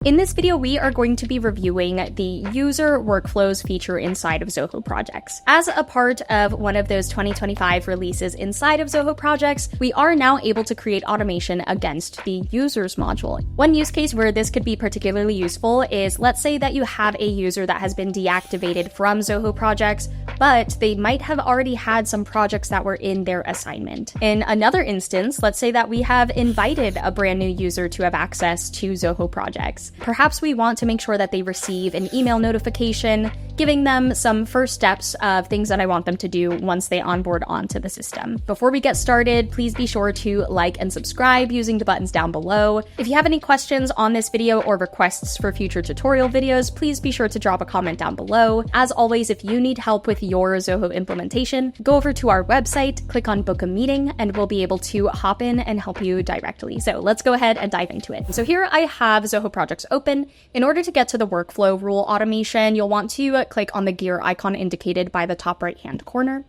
In this video, we are going to be reviewing the user workflows feature inside of Zoho Projects. As a part of one of those 2025 releases inside of Zoho Projects, we are now able to create automation against the users module. One use case where this could be particularly useful is, let's say that you have a user that has been deactivated from Zoho Projects, but they might have already had some projects that were in their assignment. In another instance, let's say that we have invited a brand new user to have access to Zoho Projects. Perhaps we want to make sure that they receive an email notification giving them some first steps of things that I want them to do once they onboard onto the system. Before we get started, please be sure to like and subscribe using the buttons down below. If you have any questions on this video or requests for future tutorial videos, please be sure to drop a comment down below. As always, if you need help with your Zoho implementation, go over to our website, click on book a meeting, and we'll be able to hop in and help you directly. So let's go ahead and dive into it. So here I have Zoho Projects open. In order to get to the workflow rule automation, you'll want to click on the gear icon indicated by the top right-hand corner.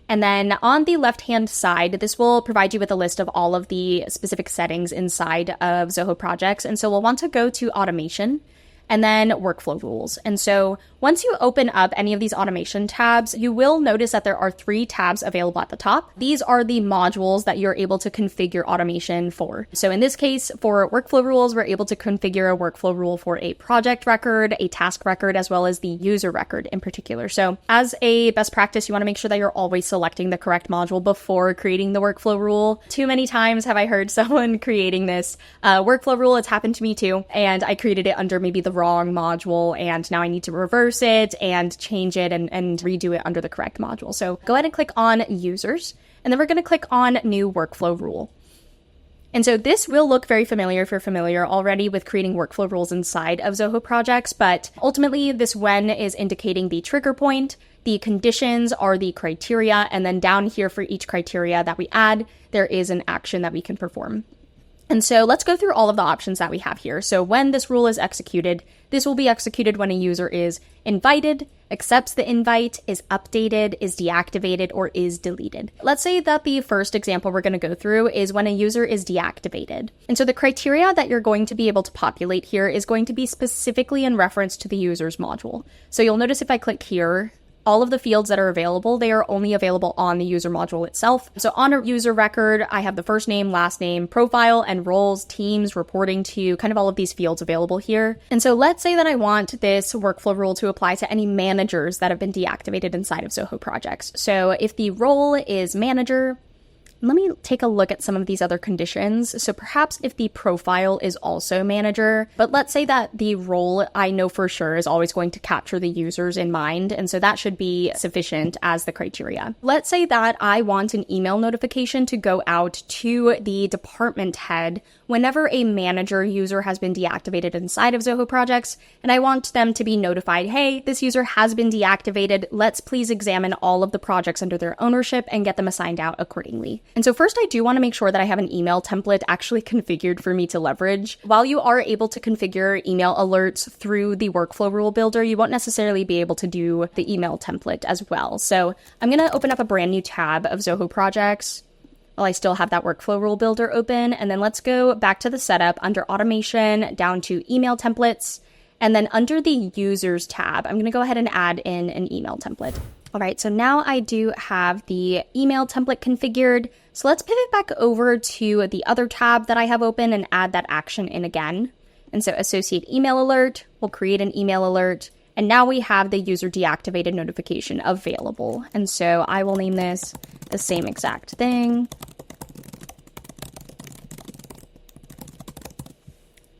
And then on the left-hand side, this will provide you with a list of all of the specific settings inside of Zoho Projects. And so we'll want to go to automation and then workflow rules. And so once you open up any of these automation tabs, you will notice that there are 3 tabs available at the top. These are the modules that you're able to configure automation for. So in this case, for workflow rules, we're able to configure a workflow rule for a project record, a task record, as well as the user record in particular. So as a best practice, you want to make sure that you're always selecting the correct module before creating the workflow rule. Too many times have I heard someone creating this workflow rule. It's happened to me too. And I created it under maybe the wrong module, and now I need to reverse it and change it and redo it under the correct module. So go ahead and click on users, and then we're going to click on new workflow rule. And so this will look very familiar if you're familiar already with creating workflow rules inside of Zoho Projects, but ultimately this when is indicating the trigger point, the conditions are the criteria, and then down here for each criteria that we add, there is an action that we can perform. And so let's go through all of the options that we have here. So when this rule is executed, this will be executed when a user is invited, accepts the invite, is updated, is deactivated, or is deleted. Let's say that the first example we're going to go through is when a user is deactivated. And so the criteria that you're going to be able to populate here is going to be specifically in reference to the user's module. So you'll notice if I click here, all of the fields that are available, they are only available on the user module itself. So on a user record, I have the first name, last name, profile, and roles, teams, reporting to, kind of all of these fields available here. And so let's say that I want this workflow rule to apply to any managers that have been deactivated inside of Zoho Projects. So if the role is manager, let me take a look at some of these other conditions. So perhaps if the profile is also manager, but let's say that the role I know for sure is always going to capture the users in mind. And so that should be sufficient as the criteria. Let's say that I want an email notification to go out to the department head whenever a manager user has been deactivated inside of Zoho Projects, and I want them to be notified, hey, this user has been deactivated. Let's please examine all of the projects under their ownership and get them assigned out accordingly. And so first, I do want to make sure that I have an email template actually configured for me to leverage. While you are able to configure email alerts through the workflow rule builder, you won't necessarily be able to do the email template as well. So I'm going to open up a brand new tab of Zoho Projects while I still have that workflow rule builder open. And then let's go back to the setup under automation down to email templates. And then under the users tab, I'm going to go ahead and add in an email template. All right, so now I do have the email template configured. So let's pivot back over to the other tab that I have open and add that action in again. And so associate email alert, we'll create an email alert. And now we have the user deactivated notification available. And so I will name this the same exact thing.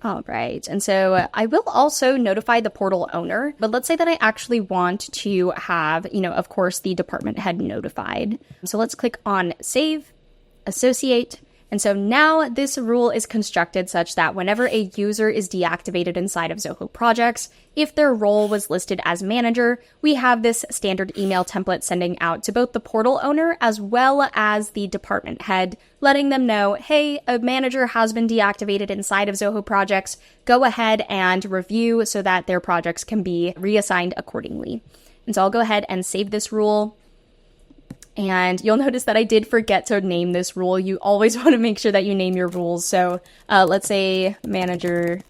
All right, and so I will also notify the portal owner, but let's say that I actually want to have, of course, the department head notified. So let's click on Save, Associate, and so now this rule is constructed such that whenever a user is deactivated inside of Zoho Projects, if their role was listed as manager, we have this standard email template sending out to both the portal owner as well as the department head, letting them know, hey, a manager has been deactivated inside of Zoho Projects. Go ahead and review so that their projects can be reassigned accordingly. And so I'll go ahead and save this rule. And you'll notice that I did forget to name this rule. You always want to make sure that you name your rules. So let's say manager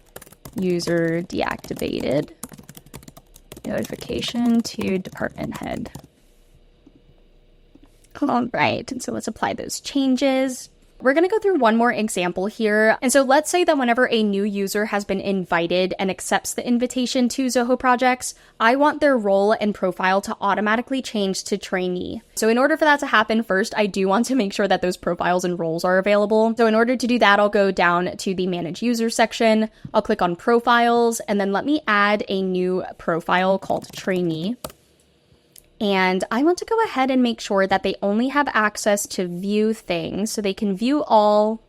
user deactivated. Notification to department head. All right, and so let's apply those changes. We're going to go through one more example here. And so let's say that whenever a new user has been invited and accepts the invitation to Zoho projects, I want their role and profile to automatically change to trainee. So in order for that to happen, first, I do want to make sure that those profiles and roles are available. So in order to do that, I'll go down to the manage user section. I'll click on profiles, and then let me add a new profile called trainee. And I want to go ahead and make sure that they only have access to view things, so they can view all,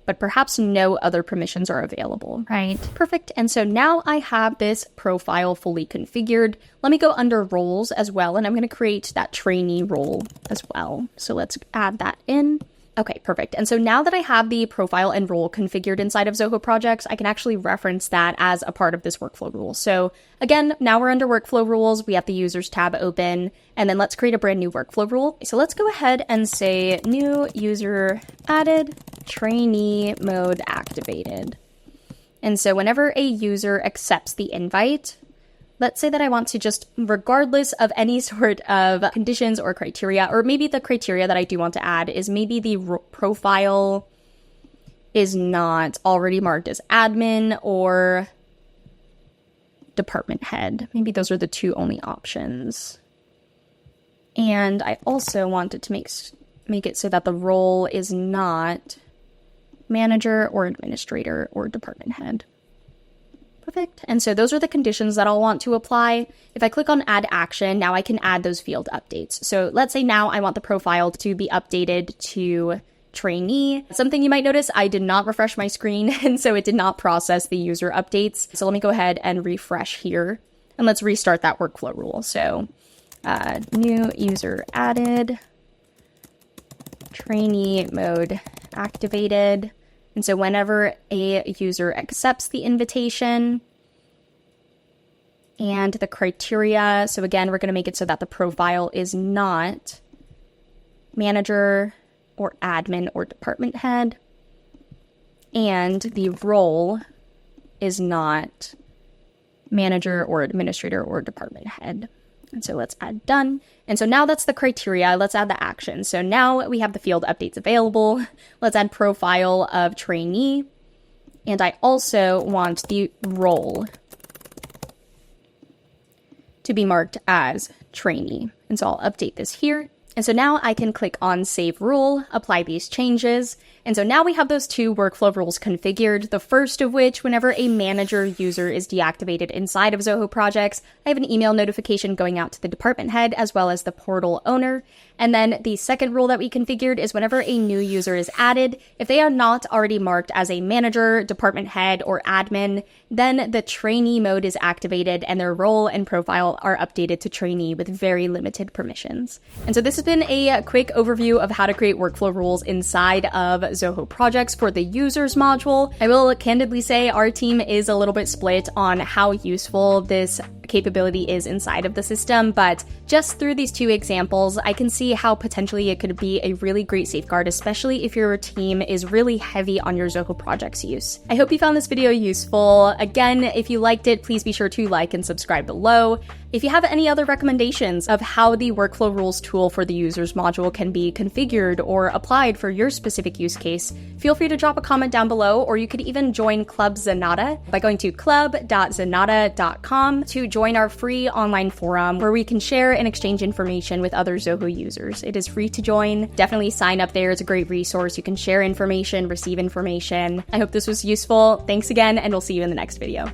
but perhaps no other permissions are available. Right. Perfect. And so now I have this profile fully configured. Let me go under roles as well, and I'm going to create that trainee role as well. So let's add that in. Okay, perfect. And so now that I have the profile and role configured inside of Zoho projects, I can actually reference that as a part of this workflow rule. So again, now we're under workflow rules. We have the users tab open, and then let's create a brand new workflow rule. So let's go ahead and say new user added, trainee mode activated. And so whenever a user accepts the invite, let's say that I want to just, regardless of any sort of conditions or criteria, or maybe the criteria that I do want to add is maybe the profile is not already marked as admin or department head. Maybe those are the two only options. And I also wanted to make it so that the role is not manager or administrator or department head. Perfect. And so those are the conditions that I'll want to apply. If I click on add action, now I can add those field updates. So let's say now I want the profile to be updated to trainee. Something you might notice, I did not refresh my screen, and so it did not process the user updates. So let me go ahead and refresh here, and let's restart that workflow rule. So new user added, trainee mode activated. And so whenever a user accepts the invitation and the criteria, so again, we're going to make it so that the profile is not manager or admin or department head, and the role is not manager or administrator or department head. And so let's add done. And so now that's the criteria. Let's add the action. So now we have the field updates available. Let's add profile of trainee. And I also want the role to be marked as trainee. And so I'll update this here. And so now I can click on Save Rule, apply these changes. And so now we have those two workflow rules configured, the first of which, whenever a manager user is deactivated inside of Zoho projects, I have an email notification going out to the department head as well as the portal owner. And then the second rule that we configured is whenever a new user is added, if they are not already marked as a manager, department head, or admin, then the trainee mode is activated and their role and profile are updated to trainee with very limited permissions. And so this has been a quick overview of how to create workflow rules inside of Zoho projects for the users module. I will candidly say our team is a little bit split on how useful this capability is inside of the system, but just through these two examples, I can see how potentially it could be a really great safeguard, especially if your team is really heavy on your Zoho projects use. I hope you found this video useful. Again, if you liked it, please be sure to like and subscribe below. If you have any other recommendations of how the workflow rules tool for the users module can be configured or applied for your specific use case, feel free to drop a comment down below, or you could even join Club Zenatta by going to club.zenatta.com to join our free online forum where we can share and exchange information with other Zoho users. It is free to join. Definitely sign up there. It's a great resource. You can share information, receive information. I hope this was useful. Thanks again, and we'll see you in the next video.